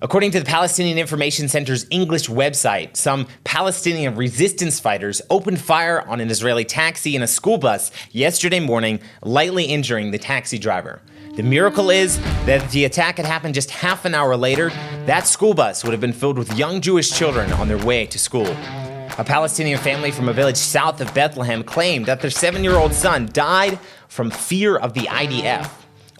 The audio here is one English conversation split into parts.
According to the Palestinian Information Center's English website, some Palestinian resistance fighters opened fire on an Israeli taxi and a school bus yesterday morning, lightly injuring the taxi driver. The miracle is that the attack had happened just half an hour later. That school bus would have been filled with young Jewish children on their way to school. A Palestinian family from a village south of Bethlehem claimed that their 7-year-old son died from fear of the IDF.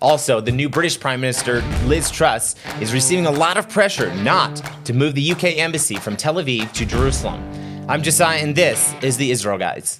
Also, the new British Prime Minister, Liz Truss, is receiving a lot of pressure not to move the UK embassy from Tel Aviv to Jerusalem. I'm Josiah, and this is the Israel Guys.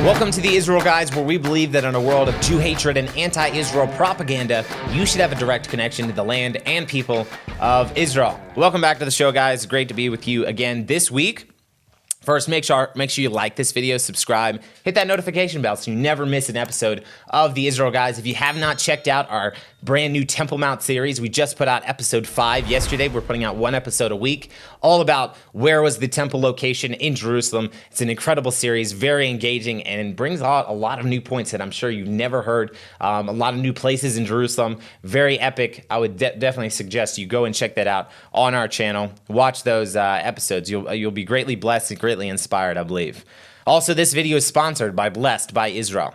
Welcome to the Israel Guys, where we believe that in a world of Jew hatred and anti-Israel propaganda, you should have a direct connection to the land and people of Israel. Welcome back to the show, guys. Great to be with you again this week. First, make sure you like this video, subscribe, hit that notification bell so you never miss an episode of the Israel Guys. If you have not checked out our brand new Temple Mount series, we just put out episode 5 yesterday. We're putting out one episode a week, all about where was the temple location in Jerusalem. It's an incredible series, very engaging, and brings out a lot of new points that I'm sure you've never heard. A lot of new places in Jerusalem, very epic. I would definitely suggest you go and check that out on our channel. Watch those episodes. You'll be greatly blessed and greatly inspired, I believe. Also, this video is sponsored by Blessed by Israel.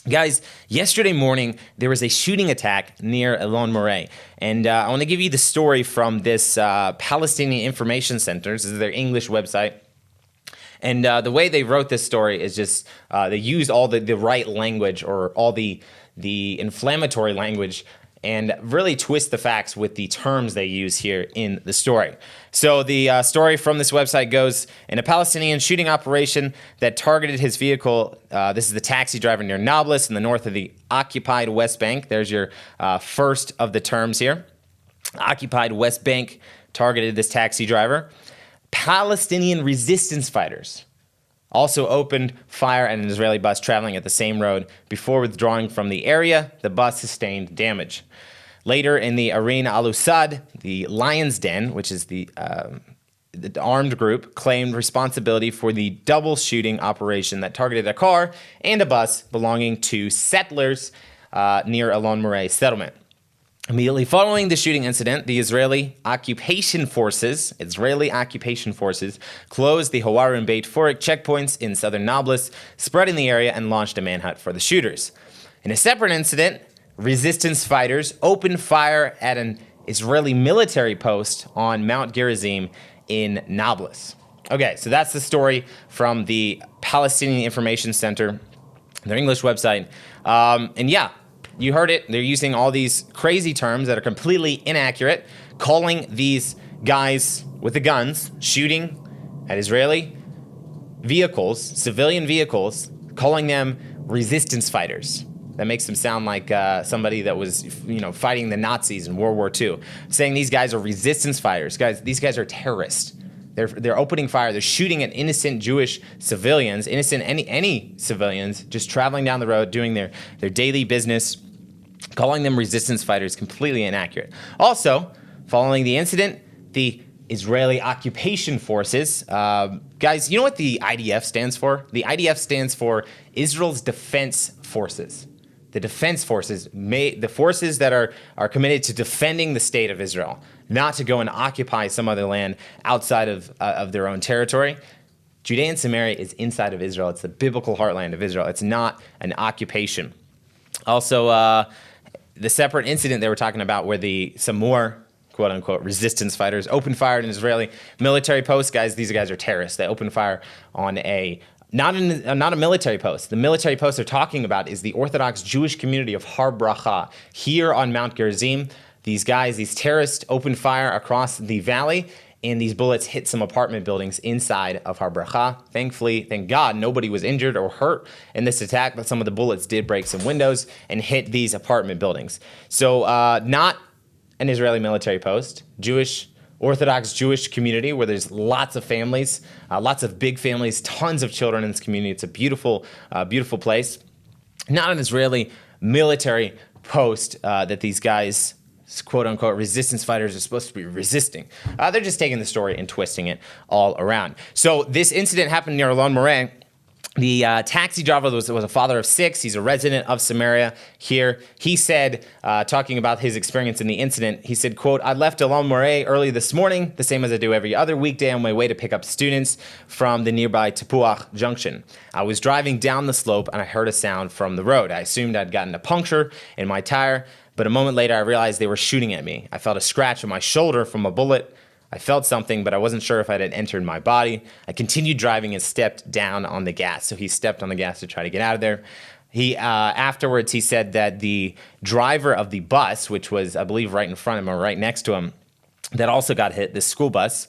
Guys, yesterday morning, there was a shooting attack near Elon Moreh, and I want to give you the story from this Palestinian Information Center. This is their English website. And the way they wrote this story is just they used all the right language, or all the inflammatory language, and really twist the facts with the terms they use here in the story. So the story from this website goes, in a Palestinian shooting operation that targeted his vehicle, this is the taxi driver near Nablus in the north of the occupied West Bank. There's your first of the terms here. Occupied West Bank targeted this taxi driver. Palestinian resistance fighters also opened fire at an Israeli bus traveling at the same road. Before withdrawing from the area, the bus sustained damage. Later in the Arin al-Usad, the Lion's Den, which is the armed group, claimed responsibility for the double shooting operation that targeted a car and a bus belonging to settlers near Elon Moreh settlement. Immediately following the shooting incident, the Israeli occupation forces closed the Hawar and Beit Forik checkpoints in southern Nablus, spreading the area, and launched a manhunt for the shooters. In a separate incident, resistance fighters opened fire at an Israeli military post on Mount Gerizim in Nablus. Okay, so that's the story from the Palestinian Information Center, their English website. And yeah, you heard it. They're using all these crazy terms that are completely inaccurate, calling these guys with the guns shooting at Israeli vehicles, civilian vehicles, calling them resistance fighters. That makes them sound like somebody that was, fighting the Nazis in World War II. Saying these guys are resistance fighters. Guys, these guys are terrorists. They're opening fire. They're shooting at innocent Jewish civilians, any civilians, just traveling down the road, doing their daily business. Calling them resistance fighters, completely inaccurate. Also, following the incident, the Israeli occupation forces, guys, you know what the IDF stands for? The IDF stands for Israel's Defense Forces. The defense forces, the forces that are committed to defending the state of Israel, not to go and occupy some other land outside of their own territory. Judea and Samaria is inside of Israel. It's the biblical heartland of Israel. It's not an occupation. Also, the separate incident they were talking about where some more quote-unquote resistance fighters opened fire at an Israeli military post. Guys, these guys are terrorists. They opened fire on not a military post. The military post they're talking about is the Orthodox Jewish community of Har Bracha here on Mount Gerizim. These terrorists, opened fire across the valley, and these bullets hit some apartment buildings inside of Har Bracha. Thank God, nobody was injured or hurt in this attack, but some of the bullets did break some windows and hit these apartment buildings. So not an Israeli military post, Orthodox Jewish community where there's lots of families, lots of big families, tons of children in this community. It's a beautiful place. Not an Israeli military post that these guys quote unquote resistance fighters are supposed to be resisting. They're just taking the story and twisting it all around. So this incident happened near Alon Moreh. The taxi driver was a father of 6. He's a resident of Samaria here. He said, talking about his experience in the incident, he said, quote, "I left Alon Moreh early this morning, the same as I do every other weekday on my way to pick up students from the nearby Tepuach Junction. I was driving down the slope and I heard a sound from the road. I assumed I'd gotten a puncture in my tire, but a moment later I realized they were shooting at me. I felt a scratch on my shoulder from a bullet. I felt something, but I wasn't sure if it had entered my body. I continued driving and stepped down on the gas." So he stepped on the gas to try to get out of there. Afterwards, he said that the driver of the bus, which was, I believe, right in front of him or right next to him, that also got hit, this school bus,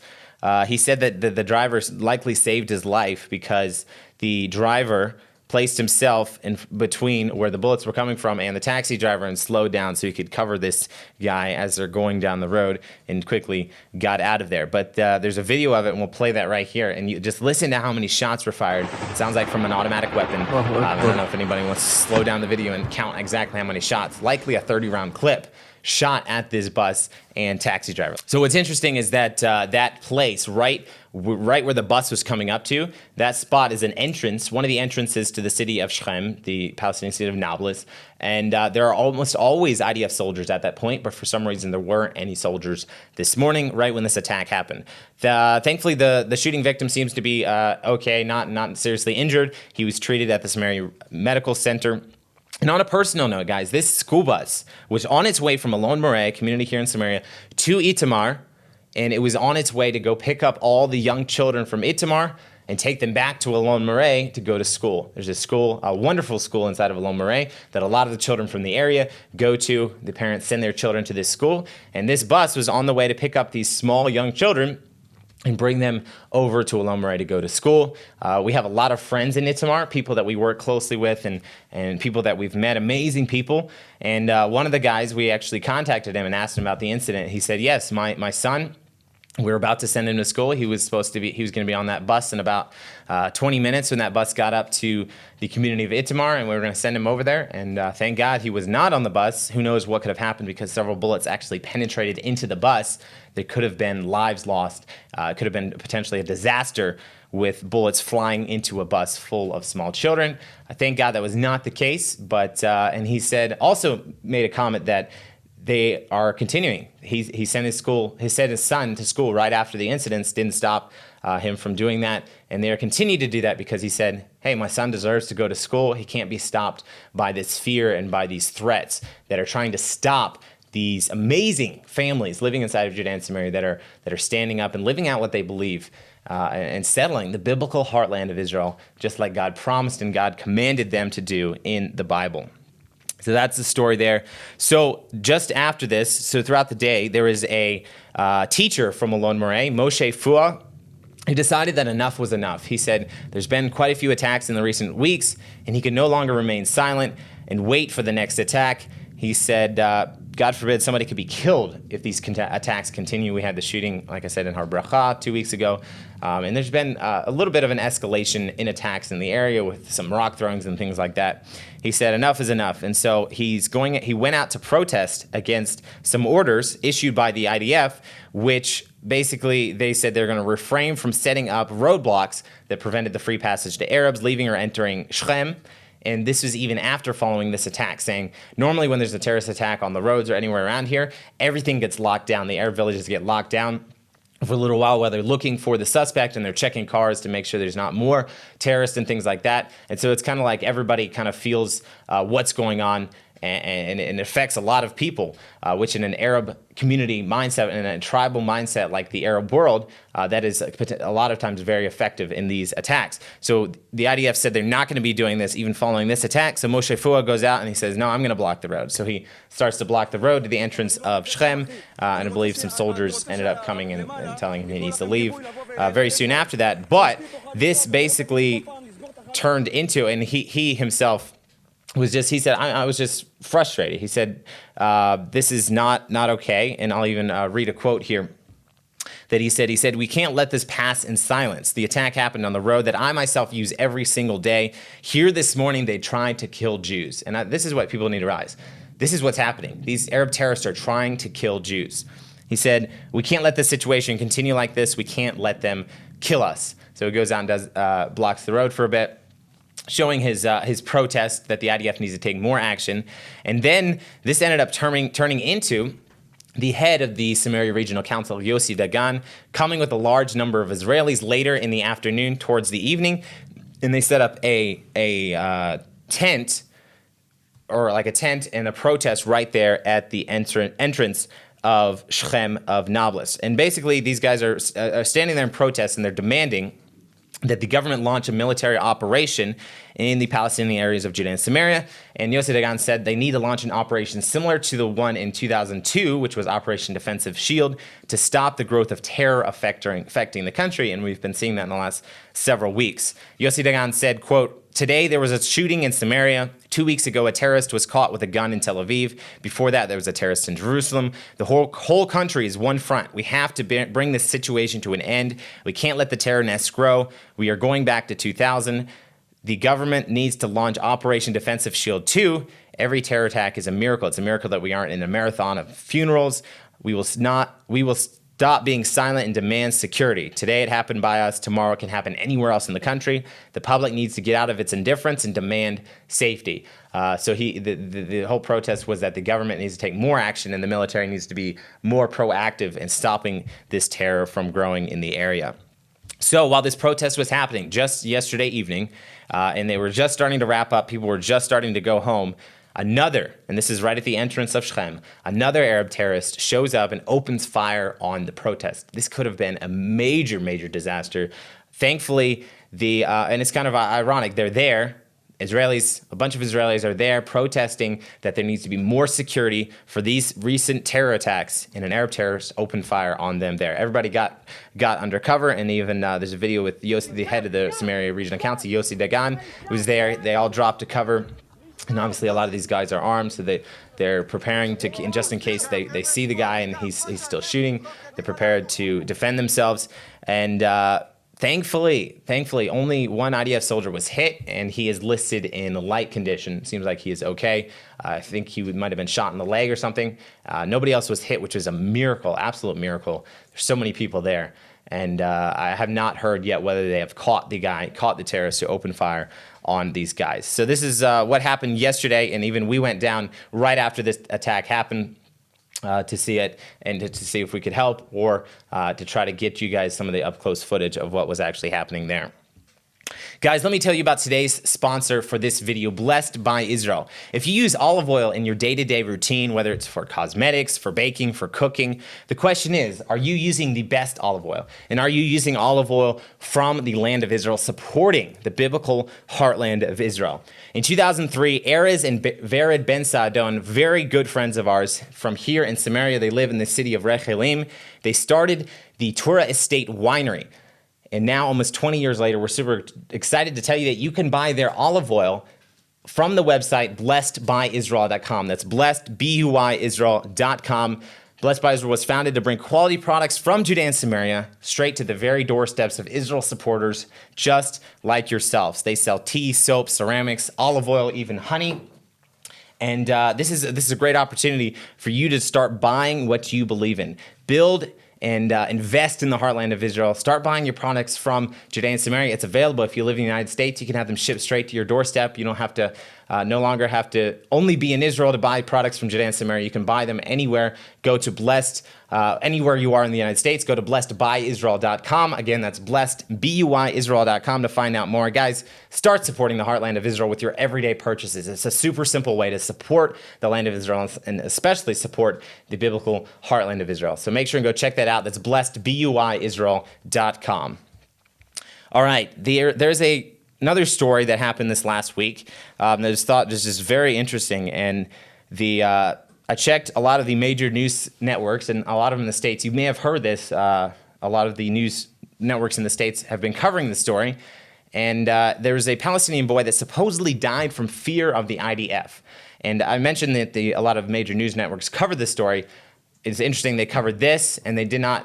he said that the driver likely saved his life because the driver placed himself in between where the bullets were coming from and the taxi driver and slowed down so he could cover this guy as they're going down the road and quickly got out of there. But there's a video of it, and we'll play that right here. And you just listen to how many shots were fired. It sounds like from an automatic weapon. I don't know if anybody wants to slow down the video and count exactly how many shots. Likely a 30-round clip shot at this bus and taxi driver. So what's interesting is that that place, right where the bus was coming up to, that spot is an entrance, one of the entrances to the city of Shechem, the Palestinian city of Nablus. And there are almost always IDF soldiers at that point, but for some reason there weren't any soldiers this morning, right when this attack happened. Thankfully, the shooting victim seems to be okay, not seriously injured. He was treated at the Samaria Medical Center. And on a personal note, guys, this school bus was on its way from Alon Moreh, community here in Samaria, to Itamar, and it was on its way to go pick up all the young children from Itamar and take them back to Alon Moreh to go to school. There's a school, a wonderful school inside of Alon Moreh that a lot of the children from the area go to. The parents send their children to this school, and this bus was on the way to pick up these small young children and bring them over to Alon Moreh to go to school. We have a lot of friends in Itamar, people that we work closely with and people that we've met, amazing people. And one of the guys, we actually contacted him and asked him about the incident. He said, yes, my son, we were about to send him to school. He was going to be on that bus in about 20 minutes when that bus got up to the community of Itamar, and we were going to send him over there. And thank God he was not on the bus. Who knows what could have happened, because several bullets actually penetrated into the bus. There could have been lives lost. It could have been potentially a disaster with bullets flying into a bus full of small children. Thank God that was not the case. But and he also made a comment that they are continuing. He sent his son to school right after the incidents, didn't stop him from doing that. And they are continuing to do that because he said, hey, my son deserves to go to school. He can't be stopped by this fear and by these threats that are trying to stop these amazing families living inside of Judea and Samaria that are standing up and living out what they believe and settling the biblical heartland of Israel, just like God promised and God commanded them to do in the Bible. So that's the story there. So just after this, so throughout the day, there is a teacher from Alon Moreh, Moshe Fua, who decided that enough was enough. He said there's been quite a few attacks in the recent weeks, and he could no longer remain silent and wait for the next attack. He said, God forbid somebody could be killed if these attacks continue. We had the shooting, like I said, in Har Bracha 2 weeks ago. And there's been a little bit of an escalation in attacks in the area with some rock throwings and things like that. He said enough is enough. And so he went out to protest against some orders issued by the IDF, which basically they said they're going to refrain from setting up roadblocks that prevented the free passage to Arabs leaving or entering Shechem. And this was even after following this attack, saying normally when there's a terrorist attack on the roads or anywhere around here, everything gets locked down. The Arab villages get locked down for a little while they're looking for the suspect, and they're checking cars to make sure there's not more terrorists and things like that. And so it's kind of like everybody kind of feels what's going on, and it affects a lot of people, which in an Arab community mindset and a tribal mindset like the Arab world, that is a lot of times very effective in these attacks. So the IDF said they're not going to be doing this even following this attack. So Moshe Fua goes out and he says, no, I'm going to block the road. So he starts to block the road to the entrance of Shechem, and I believe some soldiers ended up coming and telling him he needs to leave very soon after that. But this basically turned into, and he himself he said, I was just frustrated. He said, this is not okay. And I'll even read a quote here that he said, we can't let this pass in silence. The attack happened on the road that I myself use every single day. Here this morning, they tried to kill Jews. And this is what people need to realize. this is what's happening. These Arab terrorists are trying to kill Jews. He said, we can't let this situation continue like this. We can't let them kill us. So he goes out and blocks the road for a bit, showing his protest that the IDF needs to take more action. And then this ended up turning into the head of the Samaria Regional Council, Yossi Dagan, coming with a large number of Israelis later in the afternoon towards the evening. And they set up a tent, or like a tent and a protest right there at the entrance of Shechem of Nablus. And basically, these guys are standing there in protest, and they're demanding that the government launch a military operation in the Palestinian areas of Judea and Samaria. And Yossi Dagan said they need to launch an operation similar to the one in 2002, which was Operation Defensive Shield, to stop the growth of terror affecting the country. And we've been seeing that in the last several weeks. Yossi Dagan said, quote, "Today there was a shooting in Samaria. 2 weeks ago, a terrorist was caught with a gun in Tel Aviv. Before that, there was a terrorist in Jerusalem. The whole country is one front. We have to bring this situation to an end. We can't let the terror nest grow. We are going back to 2000. The government needs to launch Operation Defensive Shield 2. Every terror attack is a miracle. It's a miracle that we aren't in a marathon of funerals. We will stop being silent and demand security. Today it happened by us. Tomorrow it can happen anywhere else in the country. The public needs to get out of its indifference and demand safety." So the whole protest was that the government needs to take more action and the military needs to be more proactive in stopping this terror from growing in the area. So while this protest was happening just yesterday evening, and they were just starting to wrap up, people were just starting to go home, another, and this is right at the entrance of Shechem, another Arab terrorist shows up and opens fire on the protest. This could have been a major, major disaster. Thankfully, and it's kind of ironic, they're there. Israelis, a bunch of Israelis are there protesting that there needs to be more security for these recent terror attacks, and an Arab terrorist opened fire on them there. Everybody got undercover, and even there's a video with Yossi, the head of the Samaria Regional Council, Yossi Dagan, who's there. They all dropped to cover, and obviously a lot of these guys are armed, so they're preparing to, just in case they see the guy and he's still shooting, they're prepared to defend themselves. And Thankfully, only one IDF soldier was hit, and he is listed in light condition. Seems like he is okay. I think he might have been shot in the leg or something. Nobody else was hit, which is a miracle, absolute miracle. There's so many people there. And I have not heard yet whether they have caught the terrorist who opened fire on these guys. So this is what happened yesterday, and even we went down right after this attack happened to see it and to see if we could help, or to try to get you guys some of the up-close footage of what was actually happening there. Guys, let me tell you about today's sponsor for this video, Blessed by Israel. If you use olive oil in your day-to-day routine, whether it's for cosmetics, for baking, for cooking, the question is, are you using the best olive oil? And are you using olive oil from the land of Israel, supporting the biblical heartland of Israel? In 2003, Erez and Vered Ben Saadon, very good friends of ours from here in Samaria, they live in the city of Rechelim, they started the Torah Estate Winery. And now, almost 20 years later, we're super excited to tell you that you can buy their olive oil from the website blessedbyisrael.com. That's blessed, BUYisrael.com. Blessed by Israel was founded to bring quality products from Judea and Samaria straight to the very doorsteps of Israel supporters just like yourselves. They sell tea, soap, ceramics, olive oil, even honey. And this is a great opportunity for you to start buying what you believe in. Build and invest in the heartland of Israel. Start buying your products from Judea and Samaria. It's available. If you live in the United States, you can have them shipped straight to your doorstep. You don't have to, no longer have to only be in Israel to buy products from Judea and Samaria. You can buy them anywhere. Go to Blessed, anywhere you are in the United States. Go to blessedbyisrael.com. Again, that's blessed, BUYisrael.com to find out more. Guys, start supporting the heartland of Israel with your everyday purchases. It's a super simple way to support the land of Israel and especially support the biblical heartland of Israel. So make sure and go check that out. That's blessed, BUYisrael.com. All right, there's another story that happened this last week that I just thought was just very interesting. And I checked a lot of the major news networks, and a lot of them in the States. You may have heard this. A lot of the news networks in the States have been covering the story. And there was a Palestinian boy that supposedly died from fear of the IDF. And I mentioned that a lot of major news networks covered this story. It's interesting, they covered this, and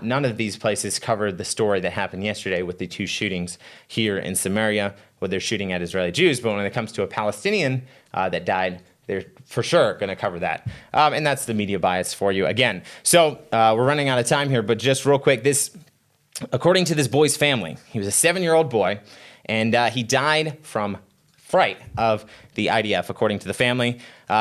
none of these places covered the story that happened yesterday with the two shootings here in Samaria, where they're shooting at Israeli Jews. But when it comes to a Palestinian that died, they're for sure going to cover that. And that's the media bias for you again. So we're running out of time here, but just real quick, according to this boy's family, he was a 7-year-old boy, and he died from fright of the IDF, according to the family.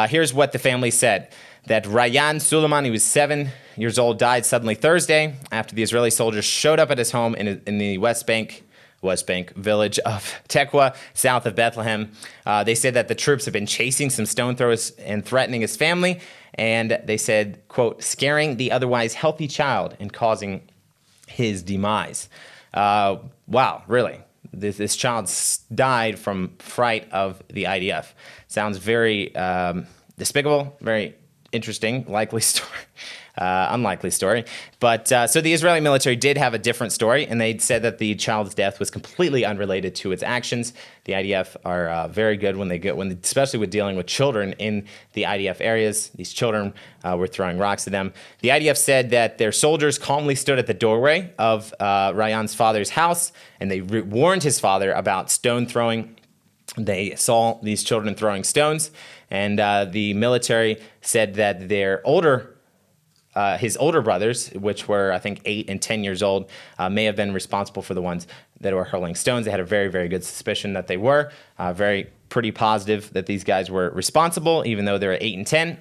Here's what the family said, that Rayan Suleiman, he was 7 years old, died suddenly Thursday after the Israeli soldiers showed up at his home in the West Bank village of Tequa, south of Bethlehem. They said that the troops have been chasing some stone throwers and threatening his family, and they said, quote, scaring the otherwise healthy child and causing his demise. Wow, really? This child died from fright of the IDF. Sounds very despicable, very interesting, likely story. Unlikely story. But so the Israeli military did have a different story, and they said that the child's death was completely unrelated to its actions. The IDF are very good especially with dealing with children in the IDF areas. These children were throwing rocks at them. The IDF said that their soldiers calmly stood at the doorway of Rayan's father's house, and they warned his father about stone throwing. They saw these children throwing stones, and the military said that his older brothers, which were, I think, 8 and 10 years old, may have been responsible for the ones that were hurling stones. They had a very, very good suspicion that they were. Pretty positive that these guys were responsible, even though they were 8 and 10.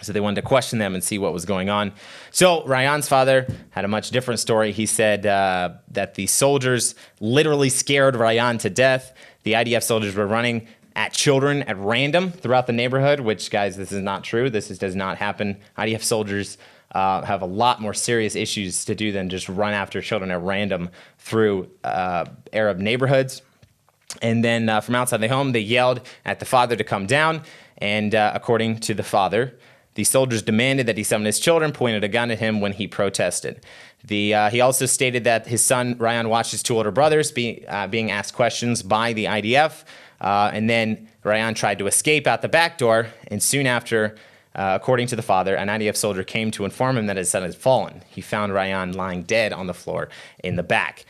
So they wanted to question them and see what was going on. So Rayan's father had a much different story. He said that the soldiers literally scared Rayan to death. The IDF soldiers were running at children at random throughout the neighborhood, which, guys, this is not true. This does not happen. IDF soldiers have a lot more serious issues to do than just run after children at random through Arab neighborhoods. And then from outside the home, they yelled at the father to come down. And according to the father, the soldiers demanded that he summon his children, pointed a gun at him when he protested. He also stated that his son, Rayan, watched his 2 older brothers being asked questions by the IDF. And then Rayan tried to escape out the back door, and soon after, according to the father, an IDF soldier came to inform him that his son had fallen. He found Rayan lying dead on the floor in the back.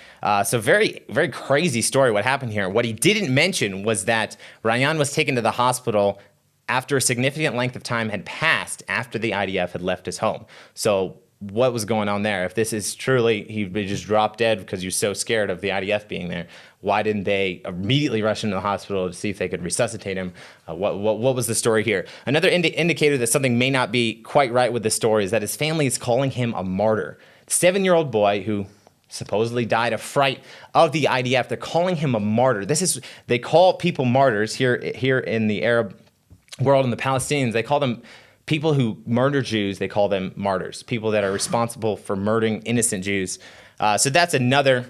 So very, very crazy story what happened here. What he didn't mention was that Rayan was taken to the hospital after a significant length of time had passed after the IDF had left his home. So what was going on there? If this is truly, he just dropped dead because you're so scared of the IDF being there, why didn't they immediately rush into the hospital to see if they could resuscitate him? What was the story here? Another indicator that something may not be quite right with the story is that his family is calling him a martyr. 7-year-old boy who supposedly died of fright of the IDF. They're calling him a martyr. They call people martyrs here in the Arab world, and the Palestinians, they call them people who murder Jews. They call them martyrs, people that are responsible for murdering innocent Jews. So that's another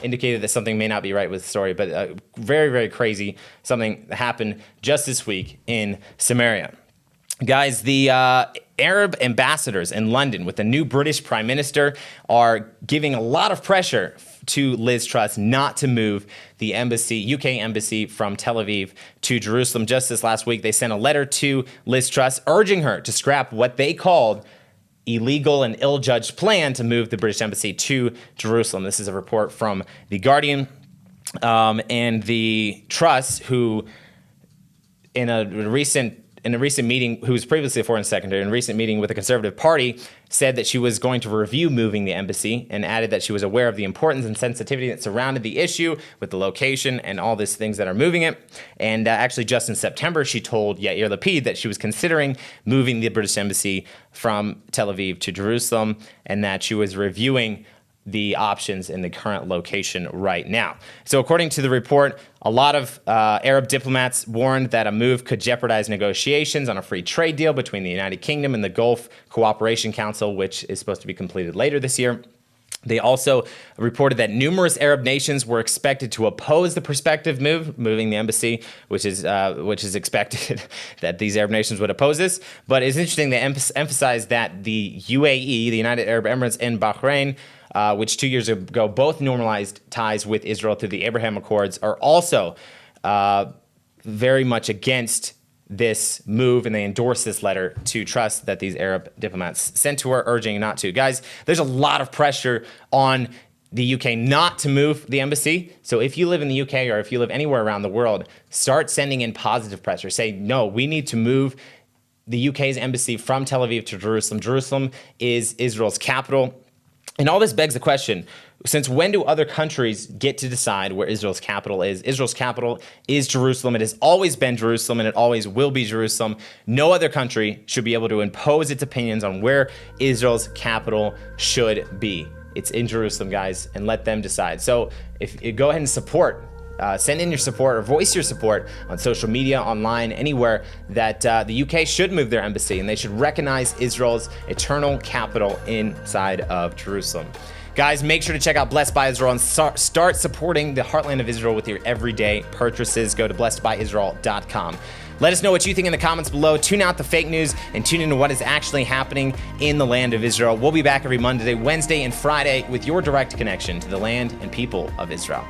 indicator that something may not be right with the story, but very, very crazy, something that happened just this week in Samaria. Guys, the Arab ambassadors in London with the new British Prime Minister are giving a lot of pressure to Liz Truss not to move the UK embassy from Tel Aviv to Jerusalem. Just this last week, they sent a letter to Liz Truss urging her to scrap what they called illegal and ill-judged plan to move the British embassy to Jerusalem. This is a report from The Guardian. And the Truss, who in a recent meeting, who was previously a foreign secretary, in a recent meeting with the Conservative Party, said that she was going to review moving the embassy and added that she was aware of the importance and sensitivity that surrounded the issue with the location and all these things that are moving it. And actually, just in September, she told Yair Lapid that she was considering moving the British embassy from Tel Aviv to Jerusalem and that she was reviewing the options in the current location right now. So according to the report, a lot of Arab diplomats warned that a move could jeopardize negotiations on a free trade deal between the United Kingdom and the Gulf Cooperation Council, which is supposed to be completed later this year. They also reported that numerous Arab nations were expected to oppose the prospective moving the embassy, which is expected that these Arab nations would oppose this. But it's interesting they emphasize that the UAE, the United Arab Emirates, and Bahrain, which 2 years ago both normalized ties with Israel through the Abraham Accords, are also very much against this move, and they endorse this letter to Truss that these Arab diplomats sent to her, urging not to. Guys, there's a lot of pressure on the UK not to move the embassy. So if you live in the UK or if you live anywhere around the world, start sending in positive pressure. Say, no, we need to move the UK's embassy from Tel Aviv to Jerusalem. Jerusalem is Israel's capital. And all this begs the question, since when do other countries get to decide where Israel's capital is? Israel's capital is Jerusalem. It has always been Jerusalem, and it always will be Jerusalem. No other country should be able to impose its opinions on where Israel's capital should be. It's in Jerusalem, guys, and let them decide. So if you go ahead and support, send in your support or voice your support on social media, online, anywhere, that the UK should move their embassy and they should recognize Israel's eternal capital inside of Jerusalem. Guys, make sure to check out Blessed by Israel and start supporting the heartland of Israel with your everyday purchases. Go to blessedbyisrael.com. Let us know what you think in the comments below. Tune out the fake news and tune into what is actually happening in the land of Israel. We'll be back every Monday, Wednesday, and Friday with your direct connection to the land and people of Israel.